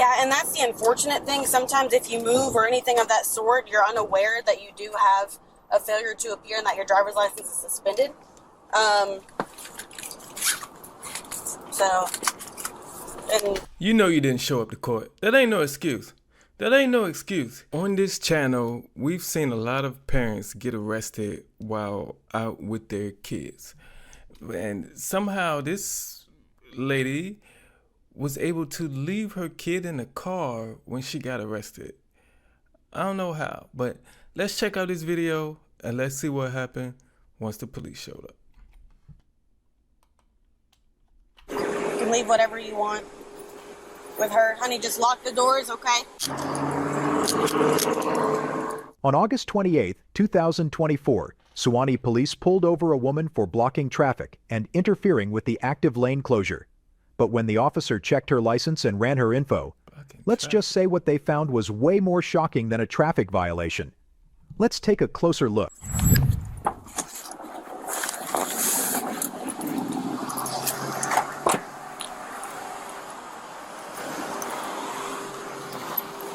Yeah, and that's the unfortunate thing. Sometimes if you move or anything of that sort, you're unaware that you do have a failure to appear and that your driver's license is suspended. And you know you didn't show up to court. That ain't no excuse. That ain't no excuse. On this channel, we've seen a lot of parents get arrested while out with their kids. And somehow this lady was able to leave her kid in the car when she got arrested. I don't know how, but let's check out this video and let's see what happened once the police showed up. you can leave whatever you want with her. Honey, just lock the doors, okay? On August 28, 2024, Suwannee police pulled over a woman for blocking traffic and interfering with the active lane closure. But when the officer checked her license and ran her info, let's just say what they found was way more shocking than a traffic violation. Let's take a closer look.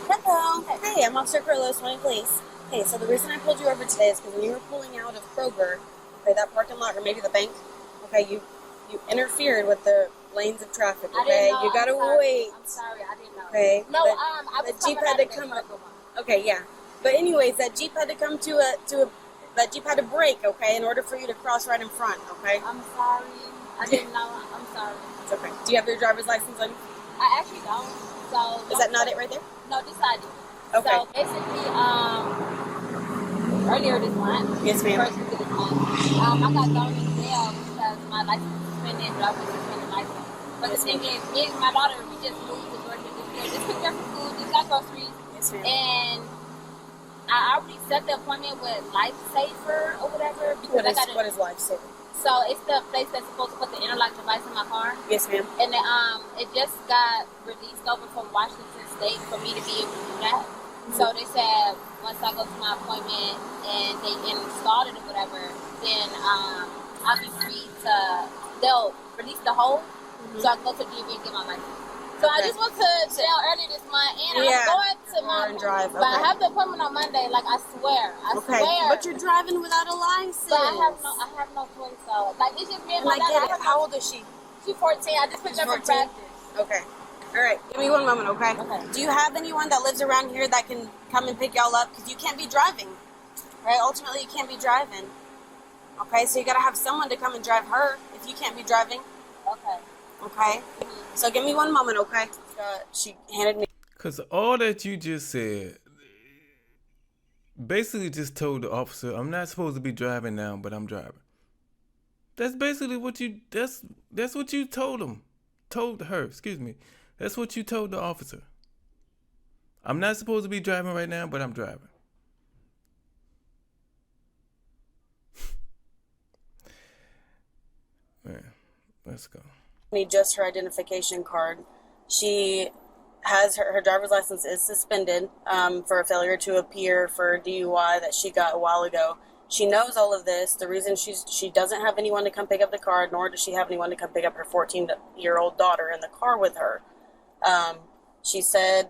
Hello. Hey, I'm Officer Carlos, Suwannee Police. Hey, so the reason I pulled you over today is because when you were pulling out of Kroger, okay, that parking lot, or maybe the bank, okay, you interfered with the lanes of traffic, okay? Know, you gotta wait. I'm sorry, I didn't know. Okay. No, I was the Jeep had to come up. Okay, yeah. But anyways, that Jeep had to come that Jeep had to brake, okay, in order for you to cross right in front, okay? I'm sorry. I didn't know. I'm sorry. It's okay. Do you have your driver's license on you? I actually don't. So is that not it right there? No, this I do. Okay. So basically, earlier this month, yes, ma'am. First week of this month, I got thrown in jail because my license was suspended, driver's suspended license. But the thing is, me and my daughter, we just moved to Georgia this year. Just picked her from school, just got groceries. Yes, ma'am. And I already set the appointment with Lifesaver or whatever. Because what is Lifesaver? So it's the place that's supposed to put the interlock device in my car. Yes, ma'am. And it just got released over from Washington State for me to be able to do that. Mm-hmm. So they said once I go to my appointment and they installed it or whatever, then I'll be free to, they'll release the hold, so I can go to the DMV and get my license. So I just went to jail earlier this month, and I'm going to my drive. Okay. But I have the appointment on Monday. Like I swear, I swear. But you're driving without a license. But I have no choice though. Like it's just me and my daughter. I get it. How old is she? She's 14. I just picked her from practice. Okay. All right. Give me one moment, okay? Okay. Do you have anyone that lives around here that can come and pick y'all up? Because you can't be driving, right? Ultimately, you can't be driving. Okay, so you gotta have someone to come and drive her if you can't be driving. Okay. Okay. So give me one moment, okay? She handed me. Because all that you just said basically just told the officer, I'm not supposed to be driving now, but I'm driving. That's basically what that's what you told her, excuse me. That's what you told the officer. I'm not supposed to be driving right now, but I'm driving. Man, let's go. Need just her identification card. She has her driver's license is suspended for a failure to appear for DUI that she got a while ago. She knows all of this. The reason she doesn't have anyone to come pick up the card, nor does she have anyone to come pick up her 14-year-old daughter in the car with her. She said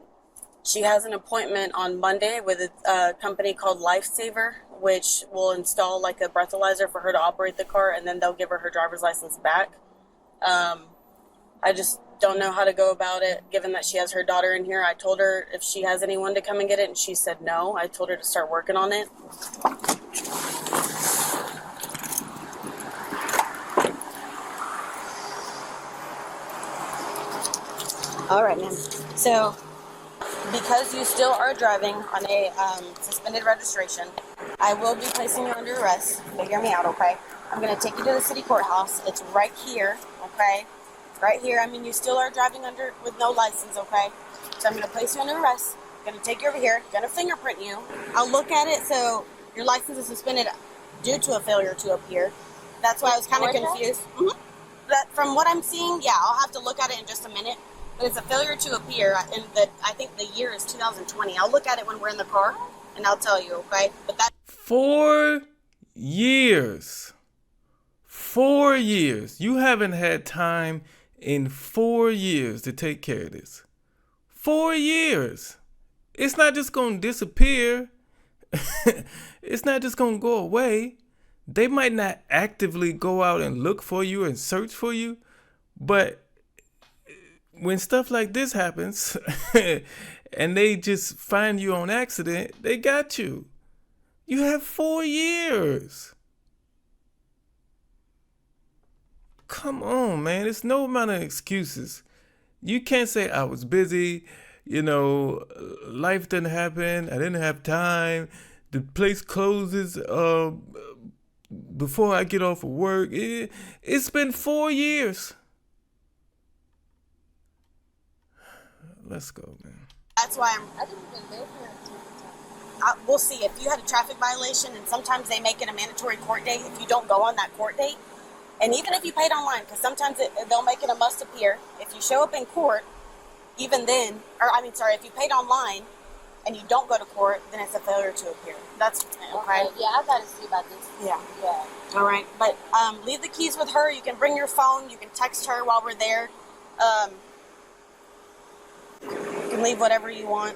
she has an appointment on Monday with a company called Lifesaver, which will install like a breathalyzer for her to operate the car, and then they'll give her driver's license back. I just don't know how to go about it, given that she has her daughter in here. I told her if she has anyone to come and get it, and she said no. I told her to start working on it. All right, ma'am. So, because you still are driving on a suspended registration, I will be placing you under arrest. So hear me out, okay? I'm going to take you to the city courthouse. It's right here, okay? Right here. I mean, you still are driving with no license, okay? So I'm going to place you under arrest. I'm going to take you over here. Going to fingerprint you. I'll look at it. So your license is suspended due to a failure to appear. That's why I was kind of confused. Mm-hmm. But from what I'm seeing, yeah, I'll have to look at it in just a minute. But it's a failure to appear, and I think the year is 2020. I'll look at it when we're in the car, and I'll tell you, okay? But that 4 years. 4 years. You haven't had time in 4 years to take care of this. 4 years. It's not just going to disappear. It's not just going to go away. They might not actively go out and look for you and search for you, but when stuff like this happens and they just find you on accident, they got you. You have 4 years. Come on, man. There's no amount of excuses. You can't say I was busy, life didn't happen, I didn't have time, the place closes before I get off of work. It's been 4 years. Let's go, man. That's why I didn't even live here until we'll see. If you had a traffic violation, and sometimes they make it a mandatory court date if you don't go on that court date, and even if you paid online, because sometimes they'll make it a must appear. If you show up in court, even then, if you paid online and you don't go to court, then it's a failure to appear. That's okay. Yeah, I gotta see about this. Yeah. Yeah. All right, but leave the keys with her. You can bring your phone. You can text her while we're there. You can leave whatever you want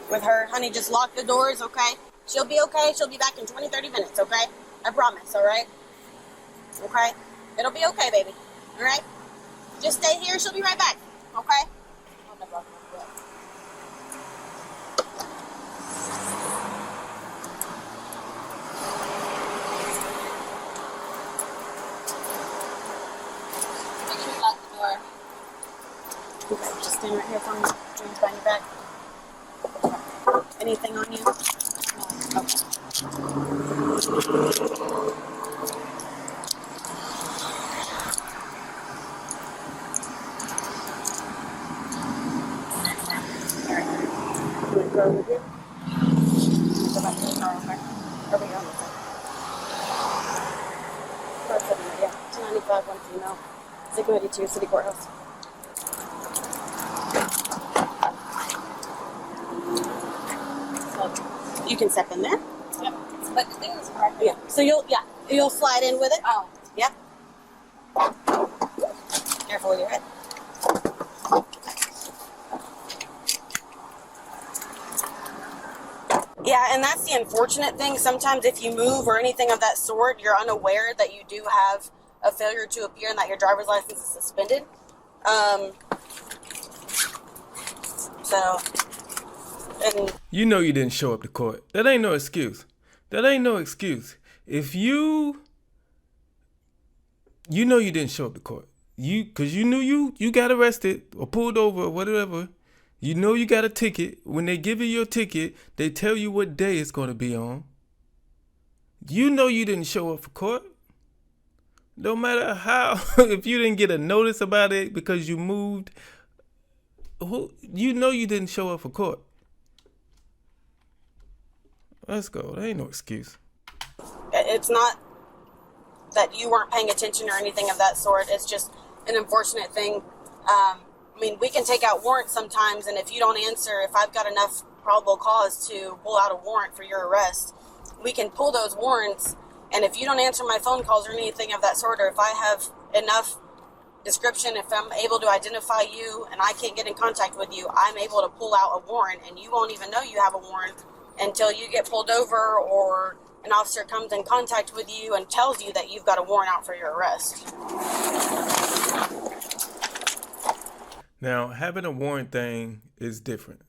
with her. Honey, just lock the doors, okay? She'll be okay. She'll be back in 20, 30 minutes, okay? I promise, all right? Okay? It'll be okay, baby. All right? Just stay here. She'll be right back, okay? Make sure you lock the door. Okay, just stand right here for me. Hands behind your back. Anything on you? No. Okay. Alright. You want to go over here? Go back to the car, okay? Over here on this side. Car 7, yeah. 295, one female. Sigma to your city courthouse. You can step in there. Yep. But the thing is right Yeah. So you'll slide in with it. Oh. Yep. Careful with your head. Yeah, and that's the unfortunate thing. Sometimes if you move or anything of that sort, you're unaware that you do have a failure to appear and that your driver's license is suspended. And You know you didn't show up to court. That ain't no excuse. That ain't no excuse. If you know you didn't show up to court. Because you knew you got arrested or pulled over or whatever. You know you got a ticket. When they give you your ticket, they tell you what day it's going to be on. You know you didn't show up for court. No matter how, if you didn't get a notice about it because you moved, you know you didn't show up for court. Let's go. There ain't no excuse. it's not that you weren't paying attention or anything of that sort. It's just an unfortunate thing. We can take out warrants sometimes, and if you don't answer, if I've got enough probable cause to pull out a warrant for your arrest, we can pull those warrants. And if you don't answer my phone calls or anything of that sort, or if I have enough description, if I'm able to identify you and I can't get in contact with you, I'm able to pull out a warrant, and you won't even know you have a warrant until you get pulled over or an officer comes in contact with you and tells you that you've got a warrant out for your arrest. Now, having a warrant thing is different.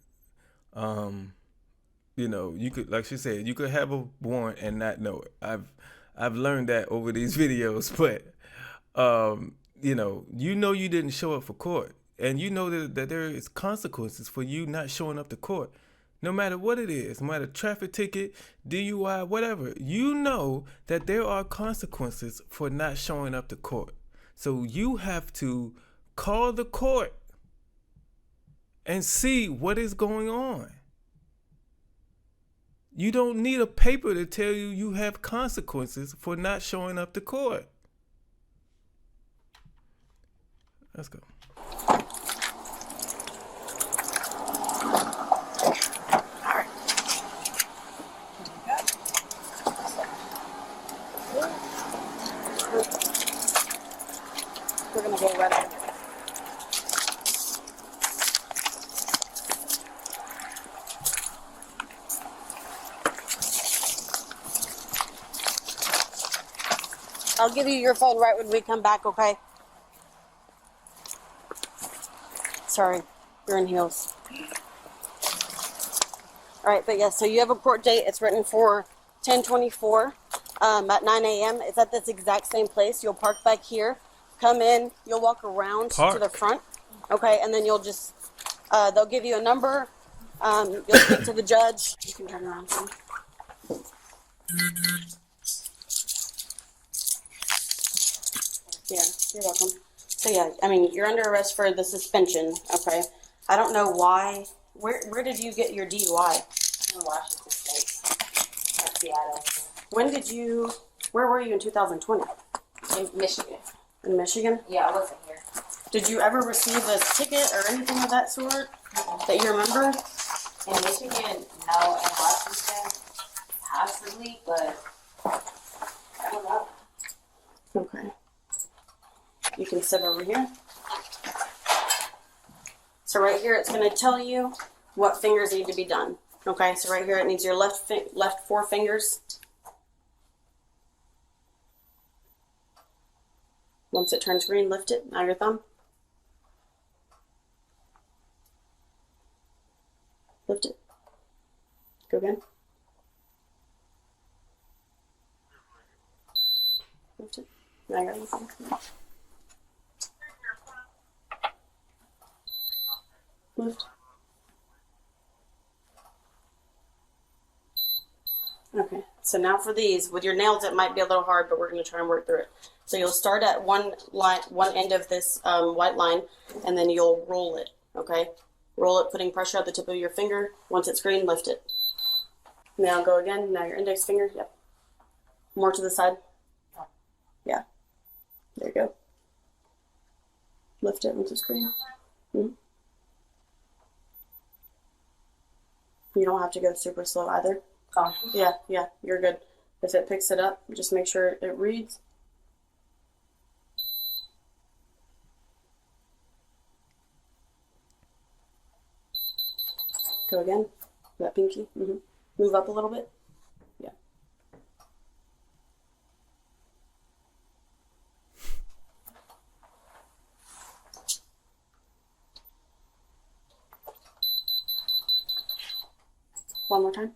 You could, like she said, you could have a warrant and not know it. I've learned that over these videos, but you know you didn't show up for court, and you know that there is consequences for you not showing up to court. No matter what it is, no matter traffic ticket, DUI, whatever, you know that there are consequences for not showing up to court. So you have to call the court and see what is going on. You don't need a paper to tell you you have consequences for not showing up to court. Let's go. We're going to go right over here. I'll give you your phone right when we come back, okay? Sorry, you're in heels. All right, but yeah, so you have a court date. It's written for 10/24 at 9 a.m. It's at this exact same place. You'll park back here, come in, you'll walk around to the front, okay? And then you'll just, they'll give you a number. You'll speak to the judge. You can turn around. Yeah, you're welcome. So yeah, I mean, you're under arrest for the suspension, okay? I don't know why. Where did you get your DUI? In Washington State, at Seattle. When did you? Where were you in 2020? In Michigan. In Michigan? Yeah, I wasn't here. Did you ever receive a ticket or anything of that sort that you remember? In Michigan, no. In Washington, possibly, but I don't know. Okay. You can sit over here. So right here, it's going to tell you what fingers need to be done. Okay, so right here, it needs your left four fingers. Once it turns green, lift it. Now your thumb. Lift it. Go again. Lift it. Now your other thumb. Lift. Okay, so now for these, with your nails it might be a little hard, but we're going to try and work through it. So you'll start at one end of this white line, and then you'll roll it, okay? Roll it, putting pressure at the tip of your finger. Once it's green, lift it. Now go again, now your index finger, yep. More to the side. Yeah, there you go. Lift it once it's green. Mm-hmm. You don't have to go super slow either. Oh. Yeah, you're good. If it picks it up, just make sure it reads. Go again. That pinky. Mm-hmm. Move up a little bit. Yeah. One more time.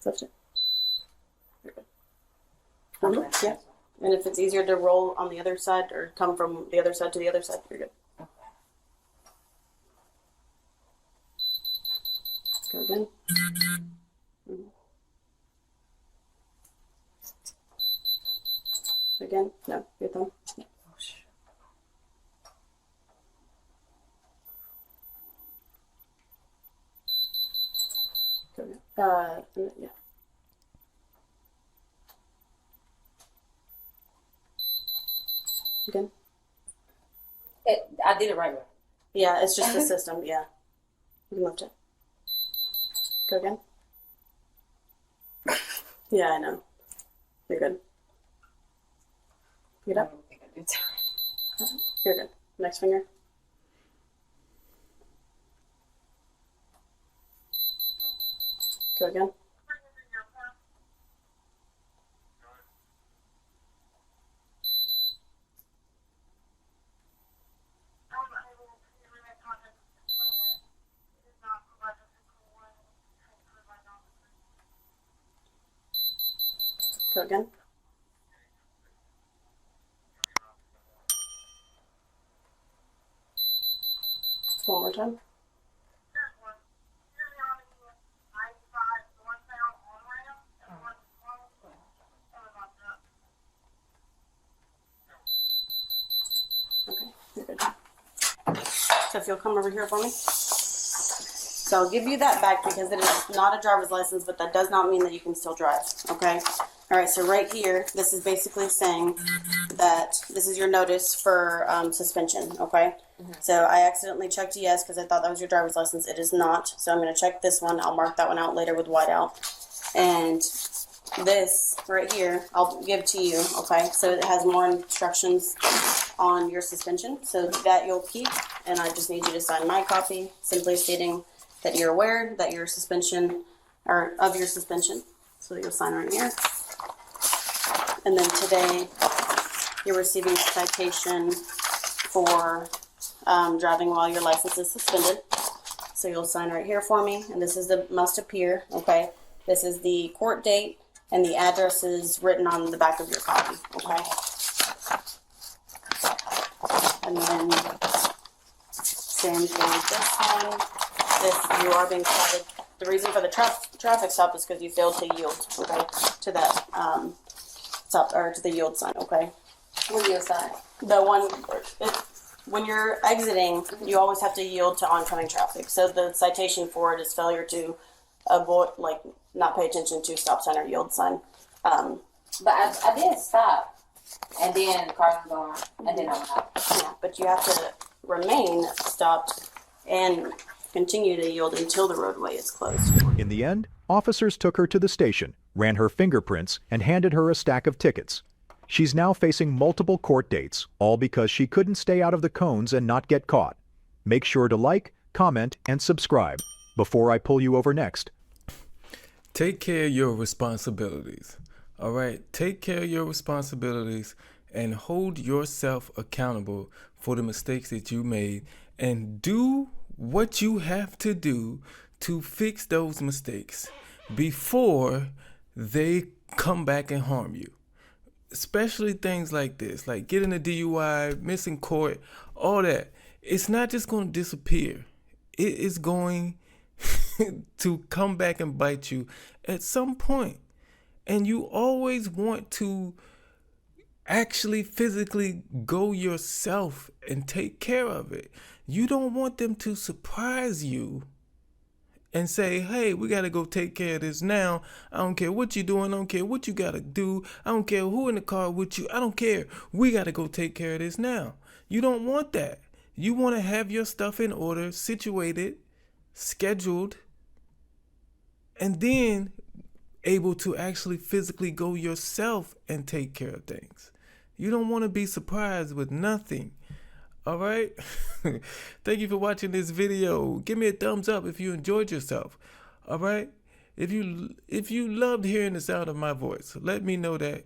Lift it. Mm-hmm. Yeah. And if it's easier to roll on the other side or come from the other side to the other side, you're good. Go again. Mm-hmm. Again. No, your thumb. Yeah. Go again. Yeah. Again. I did it right way. Yeah, it's just the system. Yeah. You can lift it. Go again. Yeah, I know. You're good. Get up. I think I did. You're good. Next finger. Go again. Go again. One more time. Okay, you're good. So if you'll come over here for me. So I'll give you that back because it is not a driver's license, but that does not mean that you can still drive, okay? All right, so right here, this is basically saying that this is your notice for suspension, okay? Mm-hmm. So I accidentally checked yes because I thought that was your driver's license. It is not. So I'm going to check this one. I'll mark that one out later with white out. And this right here, I'll give to you, okay? So it has more instructions on your suspension. So that you'll keep, and I just need you to sign my copy, simply stating that you're aware that your suspension, or of your suspension. So you'll sign right here. And then today, you're receiving a citation for driving while your license is suspended. So you'll sign right here for me, and this is the must appear, okay? This is the court date, and the address is written on the back of your copy, okay? And then same for this one. This, you are being cited. The reason for the traffic stop is because you failed to yield, okay, to that stop, or to the yield sign, okay? What yield sign? The one, when you're exiting, you always have to yield to oncoming traffic. So the citation for it is failure to avoid, like, not pay attention to stop sign or yield sign. But I did stop, and then the car was going, and then I went out. Yeah, but you have to remain stopped and continue to yield until the roadway is closed. In the end, officers took her to the station, ran her fingerprints, and handed her a stack of tickets. She's now facing multiple court dates, all because she couldn't stay out of the cones and not get caught. Make sure to like, comment, and subscribe before I pull you over next. Take care of your responsibilities. All right? Take care of your responsibilities and hold yourself accountable for the mistakes that you made, and do what you have to do to fix those mistakes before they come back and harm you. Especially things like this, like getting a DUI, missing court, all that. It's not just going to disappear. It is going to come back and bite you at some point. And you always want to actually physically go yourself and take care of it. You don't want them to surprise you and say, hey, we got to go take care of this now. I don't care what you're doing. I don't care what you got to do. I don't care who in the car with you. I don't care. We got to go take care of this now. You don't want that. You want to have your stuff in order, situated, scheduled, and then able to actually physically go yourself and take care of things. You don't want to be surprised with nothing. All right. Thank you for watching this video. Give me a thumbs up if you enjoyed yourself. All right. If you loved hearing the sound of my voice, let me know that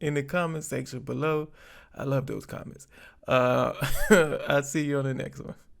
in the comment section below. I love those comments. I'll see you on the next one.